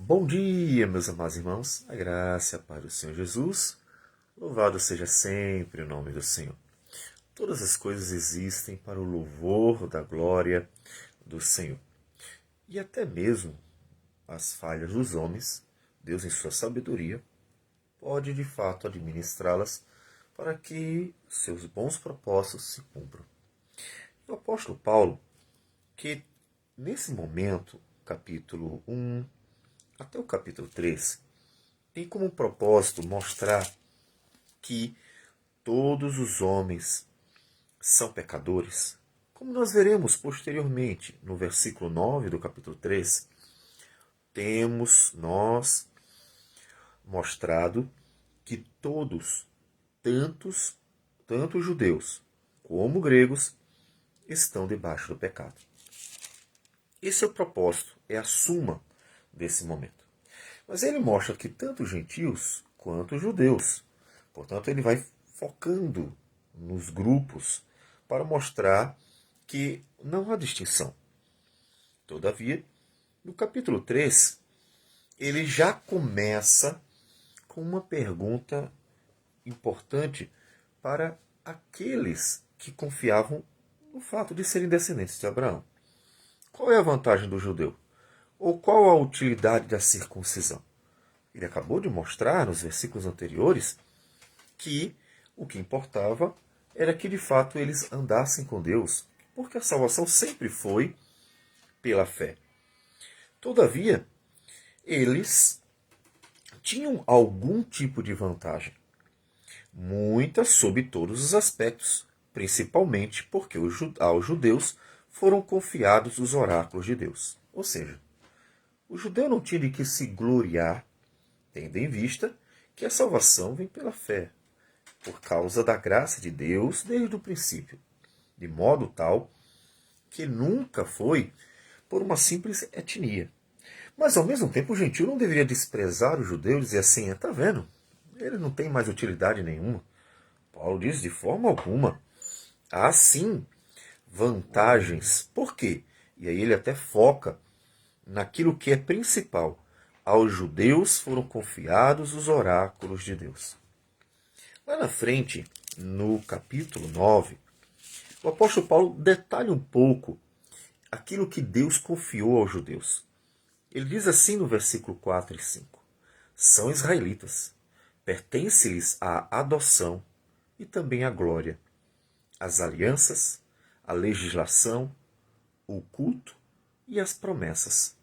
Bom dia, meus amados irmãos, a graça e a paz do Senhor Jesus, louvado seja sempre o nome do Senhor. Todas as coisas existem para o louvor da glória do Senhor. E até mesmo as falhas dos homens, Deus em sua sabedoria, pode de fato administrá-las para que seus bons propósitos se cumpram. O apóstolo Paulo, que nesse momento, capítulo 1 até o capítulo 3, tem como propósito mostrar que todos os homens são pecadores. Como nós veremos posteriormente, no versículo 9 do capítulo 3, temos nós mostrado que todos, tanto judeus como gregos, estão debaixo do pecado. Esse é o propósito, é a suma desse momento. Mas ele mostra que tanto gentios quanto judeus. Portanto, ele vai focando nos grupos para mostrar que não há distinção. Todavia, no capítulo 3, ele já começa com uma pergunta importante para aqueles que confiavam no fato de serem descendentes de Abraão. Qual é a vantagem do judeu? Ou qual a utilidade da circuncisão? Ele acabou de mostrar nos versículos anteriores que o que importava era que de fato eles andassem com Deus, porque a salvação sempre foi pela fé. Todavia, eles tinham algum tipo de vantagem, muita sob todos os aspectos, principalmente porque aos judeus foram confiados os oráculos de Deus. Ou seja, o judeu não tinha de que se gloriar, tendo em vista que a salvação vem pela fé, por causa da graça de Deus desde o princípio, de modo tal que nunca foi por uma simples etnia. Mas ao mesmo tempo o gentio não deveria desprezar o judeu e dizer assim, está vendo, ele não tem mais utilidade nenhuma. Paulo diz de forma alguma. Há sim vantagens. Por quê? E aí ele até foca naquilo que é principal. Aos judeus foram confiados os oráculos de Deus. Lá na frente, no capítulo 9, o apóstolo Paulo detalha um pouco aquilo que Deus confiou aos judeus. Ele diz assim no versículo 4 e 5. São israelitas, pertence-lhes a adoção e também a glória, as alianças, a legislação, o culto e as promessas.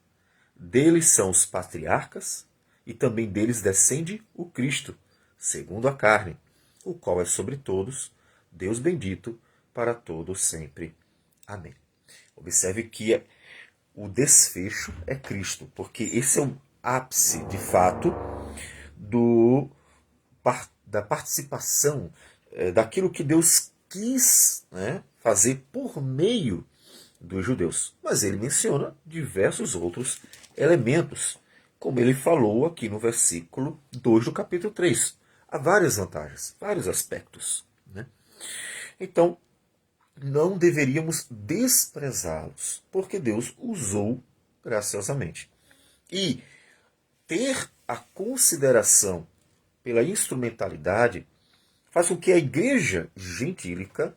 Deles são os patriarcas e também deles descende o Cristo, segundo a carne, o qual é sobre todos, Deus bendito para todos sempre. Amém. Observe que o desfecho é Cristo, porque esse é o ápice, de fato, da participação, daquilo que Deus quis, né, fazer por meio dos judeus. Mas ele menciona diversos outros elementos, como ele falou aqui no versículo 2 do capítulo 3. Há várias vantagens, vários aspectos, né? Então, não deveríamos desprezá-los, porque Deus usou graciosamente. E ter a consideração pela instrumentalidade faz com que a igreja gentílica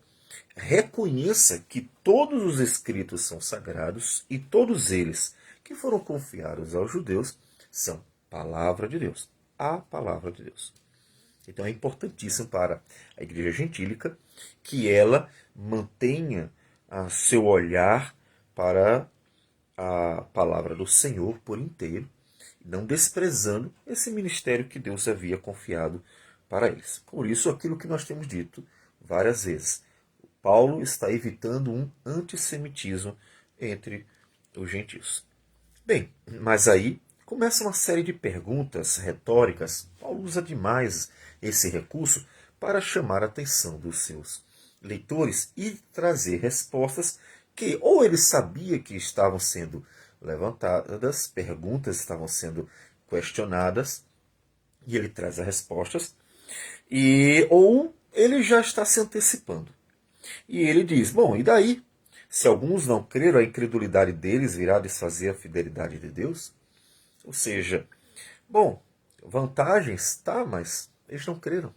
reconheça que todos os escritos são sagrados e todos eles que foram confiados aos judeus são palavra de Deus, a palavra de Deus. Então é importantíssimo para a igreja gentílica que ela mantenha seu olhar para a palavra do Senhor por inteiro, não desprezando esse ministério que Deus havia confiado para eles. Por isso, aquilo que nós temos dito várias vezes, Paulo está evitando um antissemitismo entre os gentios. Bem, mas aí começa uma série de perguntas retóricas. Paulo usa demais esse recurso para chamar a atenção dos seus leitores e trazer respostas que ou ele sabia que estavam sendo levantadas, perguntas estavam sendo questionadas, e ele traz as respostas, ou ele já está se antecipando. E ele diz, bom, e daí? Se alguns não creram, a incredulidade deles virá desfazer a fidelidade de Deus? Ou seja, bom, vantagens, tá, mas eles não creram.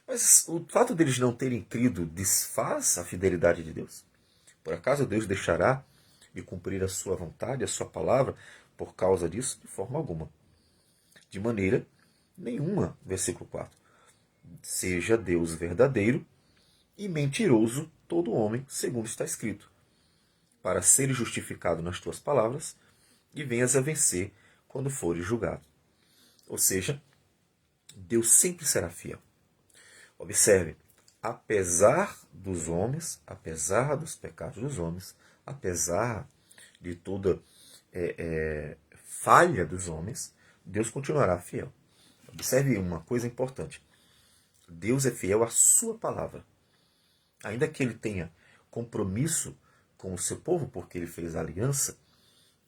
Mas o fato deles não terem crido desfaz a fidelidade de Deus? Por acaso Deus deixará de cumprir a sua vontade, a sua palavra, por causa disso? De forma alguma. De maneira nenhuma. Versículo 4. Seja Deus verdadeiro e mentiroso todo homem, segundo está escrito, para seres justificado nas tuas palavras e venhas a vencer quando fores julgado. Ou seja, Deus sempre será fiel. Observe, apesar dos homens, apesar dos pecados dos homens, apesar de toda falha dos homens, Deus continuará fiel. Observe uma coisa importante. Deus é fiel à sua palavra. Ainda que ele tenha compromisso com o seu povo, porque ele fez aliança,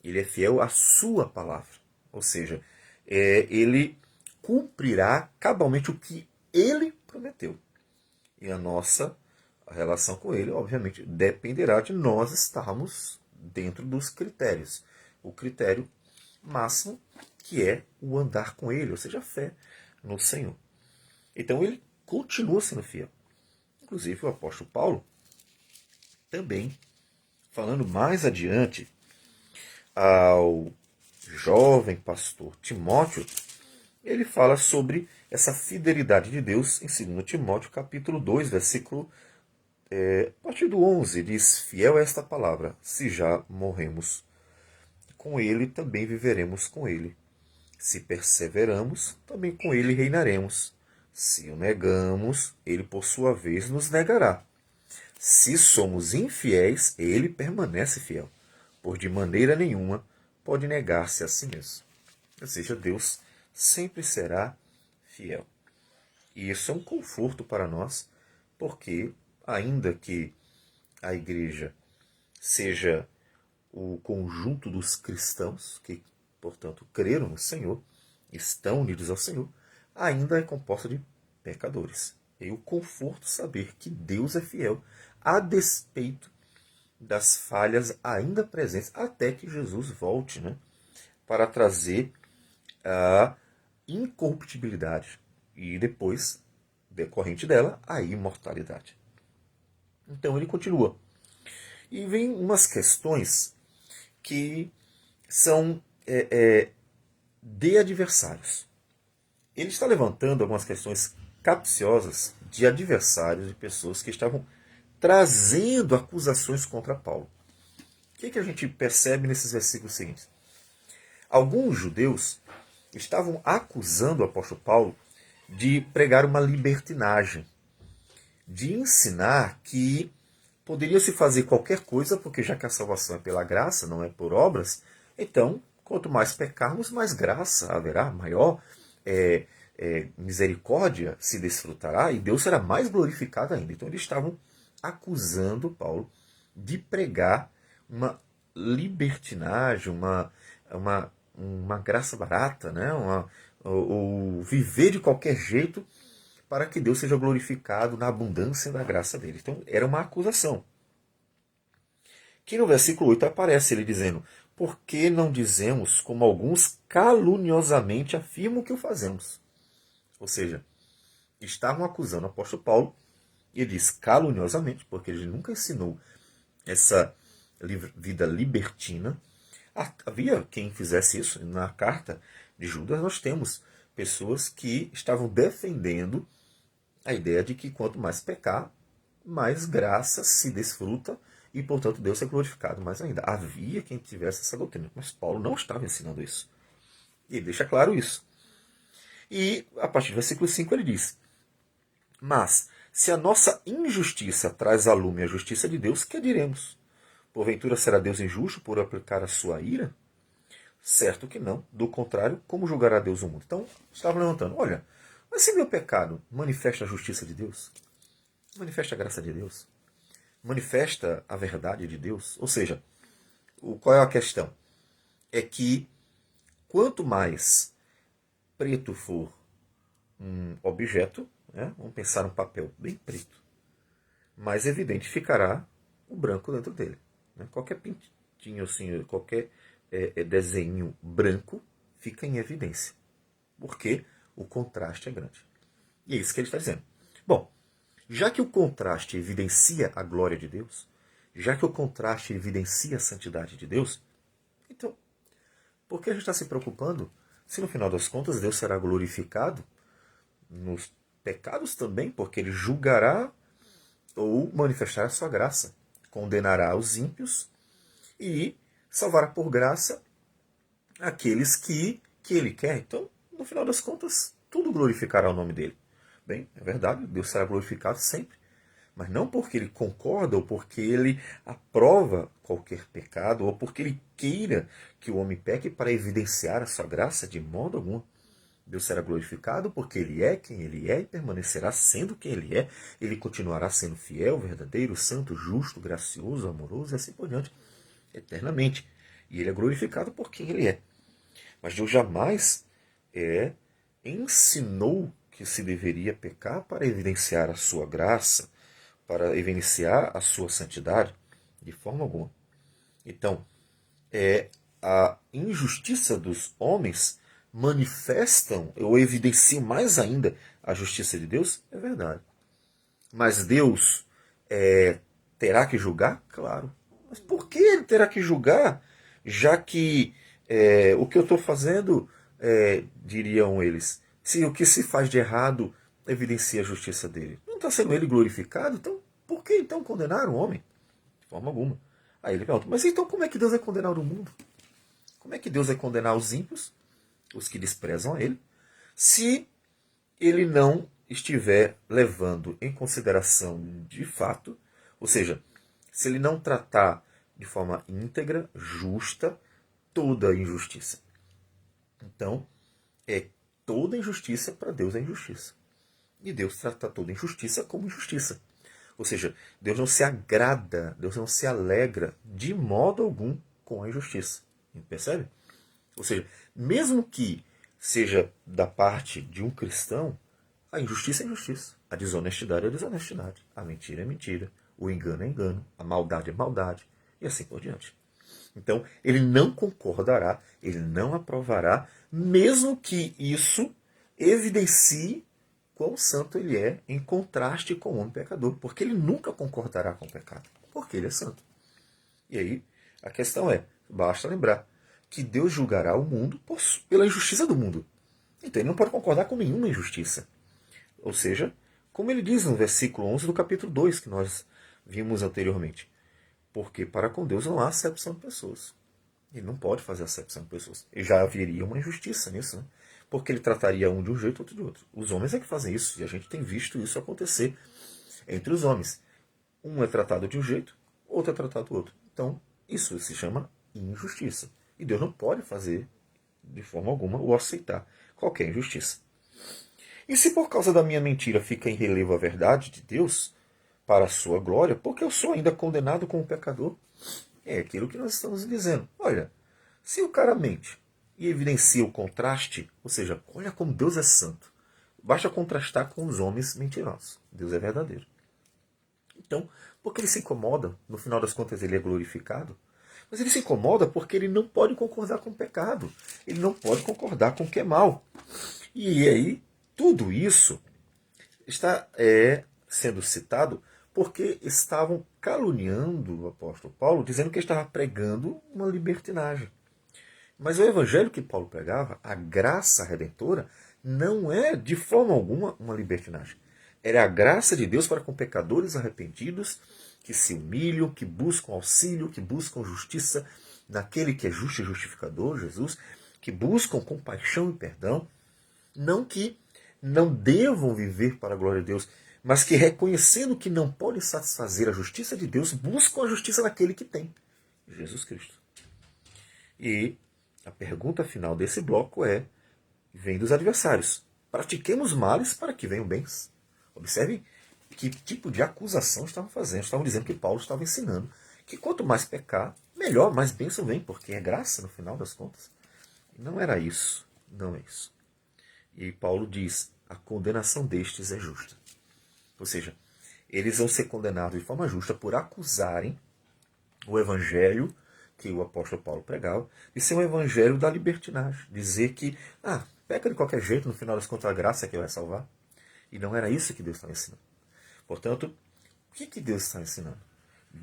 ele é fiel à sua palavra. Ou seja, ele cumprirá cabalmente o que ele prometeu. E a nossa relação com ele, obviamente, dependerá de nós estarmos dentro dos critérios. O critério máximo, que é o andar com ele, ou seja, a fé no Senhor. Então ele continua sendo fiel. Inclusive o apóstolo Paulo, também, falando mais adiante ao jovem pastor Timóteo, ele fala sobre essa fidelidade de Deus em 2 Timóteo, capítulo 2, versículo a partir do 11, diz: fiel é esta palavra, se já morremos com ele, também viveremos com ele. Se perseveramos, também com ele reinaremos. Se o negamos, ele por sua vez nos negará. Se somos infiéis, ele permanece fiel, por de maneira nenhuma pode negar-se a si mesmo. Ou seja, Deus sempre será fiel. E isso é um conforto para nós, porque ainda que a igreja seja o conjunto dos cristãos que, portanto, creram no Senhor, estão unidos ao Senhor, ainda é composta de pecadores. E o conforto saber que Deus é fiel, a despeito das falhas ainda presentes, até que Jesus volte, né, para trazer a incorruptibilidade e depois, decorrente dela, a imortalidade. Então ele continua. E vem umas questões que são de adversários. Ele está levantando algumas questões capciosas de adversários, de pessoas que estavam trazendo acusações contra Paulo. O que a gente percebe nesses versículos seguintes? Alguns judeus estavam acusando o apóstolo Paulo de pregar uma libertinagem, de ensinar que poderia se fazer qualquer coisa, porque já que a salvação é pela graça, não é por obras, então, quanto mais pecarmos, mais graça haverá, maior misericórdia se desfrutará e Deus será mais glorificado ainda. Então eles estavam acusando Paulo de pregar uma libertinagem, uma graça barata, né? Ou viver de qualquer jeito para que Deus seja glorificado na abundância da graça dele. Então era uma acusação. Que no versículo 8 aparece ele dizendo: por que não dizemos como alguns caluniosamente afirmam que o fazemos? Ou seja, estavam acusando o apóstolo Paulo, e ele diz caluniosamente, porque ele nunca ensinou essa vida libertina. Havia quem fizesse isso. Na carta de Judas nós temos pessoas que estavam defendendo a ideia de que quanto mais pecar, mais graça se desfruta e, portanto, Deus é glorificado mais ainda. Havia quem tivesse essa doutrina, mas Paulo não estava ensinando isso. E ele deixa claro isso. E, a partir do versículo 5, ele diz: mas, se a nossa injustiça traz a lume a justiça de Deus, que diremos? Porventura será Deus injusto por aplicar a sua ira? Certo que não. Do contrário, como julgará Deus o mundo? Então, estava levantando. Olha, mas se meu pecado manifesta a justiça de Deus, manifesta a graça de Deus, manifesta a verdade de Deus, ou seja, qual é a questão? É que quanto mais preto for um objeto, né, vamos pensar um papel bem preto, mais evidente ficará o branco dentro dele. Né? Qualquer pintinho assim, qualquer desenho branco fica em evidência, porque o contraste é grande. E é isso que ele está dizendo. Bom, já que o contraste evidencia a glória de Deus, já que o contraste evidencia a santidade de Deus, então, por que a gente está se preocupando se no final das contas Deus será glorificado nos pecados também, porque ele julgará ou manifestará a sua graça, condenará os ímpios e salvará por graça aqueles que ele quer. Então, no final das contas, tudo glorificará o nome dele. Bem, é verdade, Deus será glorificado sempre, mas não porque ele concorda ou porque ele aprova qualquer pecado ou porque ele queira que o homem peque para evidenciar a sua graça, de modo algum. Deus será glorificado porque ele é quem ele é e permanecerá sendo quem ele é. Ele continuará sendo fiel, verdadeiro, santo, justo, gracioso, amoroso e assim por diante, eternamente. E ele é glorificado por quem ele é. Mas Deus jamais ensinou que se deveria pecar para evidenciar a sua graça, para evidenciar a sua santidade, de forma alguma. Então, a injustiça dos homens manifestam ou evidenciam mais ainda a justiça de Deus? É verdade. Mas Deus terá que julgar? Claro. Mas por que ele terá que julgar, já que o que eu estou fazendo, diriam eles, se o que se faz de errado evidencia a justiça dele? Não está sendo ele glorificado? Então, por que então condenar o homem? De forma alguma. Aí ele pergunta, mas então como é que Deus vai condenar o mundo? Como é que Deus vai condenar os ímpios, os que desprezam a ele, se ele não estiver levando em consideração de fato, ou seja, se ele não tratar de forma íntegra, justa, toda a injustiça? Então, toda injustiça para Deus é injustiça. E Deus trata toda injustiça como injustiça. Ou seja, Deus não se agrada, Deus não se alegra de modo algum com a injustiça. Percebe? Ou seja, mesmo que seja da parte de um cristão, a injustiça é injustiça, a desonestidade é desonestidade, a mentira é mentira, o engano é engano, a maldade é maldade, e assim por diante. Então, ele não concordará, ele não aprovará, mesmo que isso evidencie quão santo ele é em contraste com o homem pecador, porque ele nunca concordará com o pecado, porque ele é santo. E aí, a questão é, basta lembrar que Deus julgará o mundo pela injustiça do mundo. Então ele não pode concordar com nenhuma injustiça. Ou seja, como ele diz no versículo 11 do capítulo 2, que nós vimos anteriormente. Porque para com Deus não há acepção de pessoas. Ele não pode fazer acepção de pessoas. E já haveria uma injustiça nisso, né? Porque ele trataria um de um jeito, outro de outro. Os homens é que fazem isso, e a gente tem visto isso acontecer entre os homens. Um é tratado de um jeito, outro é tratado do outro. Então, isso se chama injustiça. E Deus não pode fazer, de forma alguma, ou aceitar qualquer injustiça. E se por causa da minha mentira fica em relevo a verdade de Deus, para a sua glória, porque eu sou ainda condenado como pecador? É aquilo que nós estamos dizendo. Olha, se o cara mente e evidencia o contraste, ou seja, olha como Deus é santo, basta contrastar com os homens mentirosos. Deus é verdadeiro. Então, por que ele se incomoda? No final das contas, ele é glorificado. Mas ele se incomoda porque ele não pode concordar com o pecado. Ele não pode concordar com o que é mal. E aí, tudo isso está sendo citado porque estavam caluniando o apóstolo Paulo, dizendo que ele estava pregando uma libertinagem. Mas o evangelho que Paulo pregava, a graça redentora, não é de forma alguma uma libertinagem. Era a graça de Deus para com pecadores arrependidos, que se humilham, que buscam auxílio, que buscam justiça naquele que é justo e justificador, Jesus, que buscam compaixão e perdão, não que não devam viver para a glória de Deus, mas que reconhecendo que não podem satisfazer a justiça de Deus, buscam a justiça daquele que tem, Jesus Cristo. E a pergunta final desse bloco vem dos adversários. Pratiquemos males para que venham bens. Observem que tipo de acusação estavam fazendo. Estavam dizendo que Paulo estava ensinando que quanto mais pecar, melhor, mais bênção vem, porque é graça no final das contas. E não era isso. Não é isso. E Paulo diz, a condenação destes é justa. Ou seja, eles vão ser condenados de forma justa por acusarem o evangelho que o apóstolo Paulo pregava, de ser um evangelho da libertinagem. Dizer que, peca de qualquer jeito, no final das contas a graça é que vai salvar. E não era isso que Deus estava ensinando. Portanto, o que Deus está ensinando?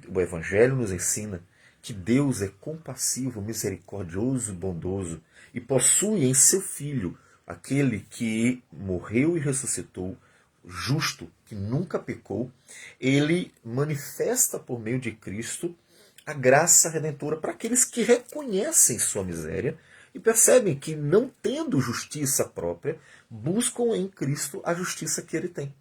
O evangelho nos ensina que Deus é compassivo, misericordioso e bondoso e possui em seu Filho aquele que morreu e ressuscitou, justo, que nunca pecou. Ele manifesta por meio de Cristo a graça redentora para aqueles que reconhecem sua miséria e percebem que, não tendo justiça própria, buscam em Cristo a justiça que ele tem.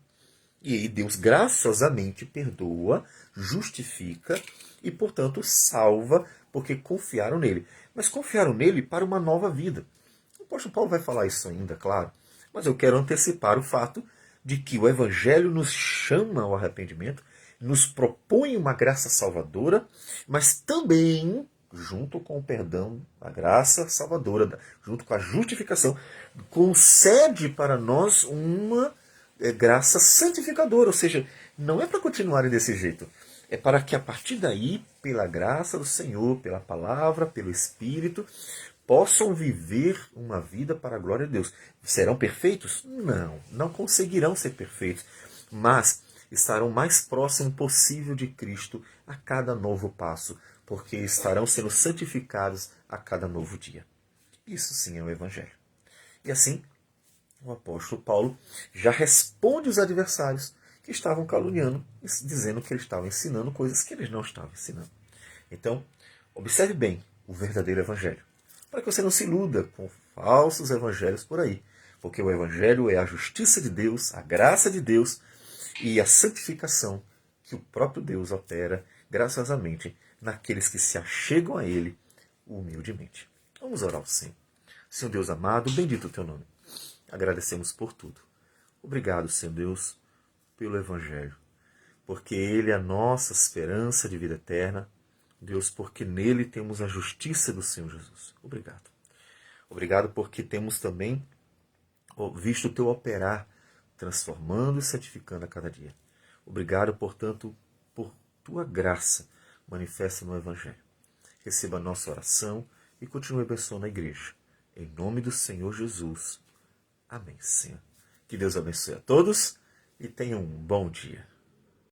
E aí Deus graciosamente perdoa, justifica e, portanto, salva porque confiaram nele. Mas confiaram nele para uma nova vida. O apóstolo Paulo vai falar isso ainda, claro. Mas eu quero antecipar o fato de que o Evangelho nos chama ao arrependimento, nos propõe uma graça salvadora, mas também, junto com o perdão, a graça salvadora, junto com a justificação, concede para nós uma graça santificadora, ou seja, não é para continuarem desse jeito, é para que a partir daí, pela graça do Senhor, pela palavra, pelo Espírito, possam viver uma vida para a glória de Deus. Serão perfeitos? Não conseguirão ser perfeitos, mas estarão mais próximo possível de Cristo a cada novo passo, porque estarão sendo santificados a cada novo dia. Isso sim é o Evangelho. E assim, o apóstolo Paulo já responde os adversários que estavam caluniando, dizendo que ele estava ensinando coisas que eles não estavam ensinando. Então, observe bem o verdadeiro evangelho, para que você não se iluda com falsos evangelhos por aí, porque o evangelho é a justiça de Deus, a graça de Deus e a santificação que o próprio Deus opera graciosamente naqueles que se achegam a ele humildemente. Vamos orar ao Senhor. Senhor Deus amado, bendito o teu nome. Agradecemos por tudo. Obrigado, Senhor Deus, pelo Evangelho, porque ele é a nossa esperança de vida eterna. Deus, porque nele temos a justiça do Senhor Jesus. Obrigado. Obrigado porque temos também visto o teu operar, transformando e santificando a cada dia. Obrigado, portanto, por tua graça manifesta no Evangelho. Receba a nossa oração e continue abençoando a igreja. Em nome do Senhor Jesus. Amém, Senhor. Que Deus abençoe a todos e tenham um bom dia.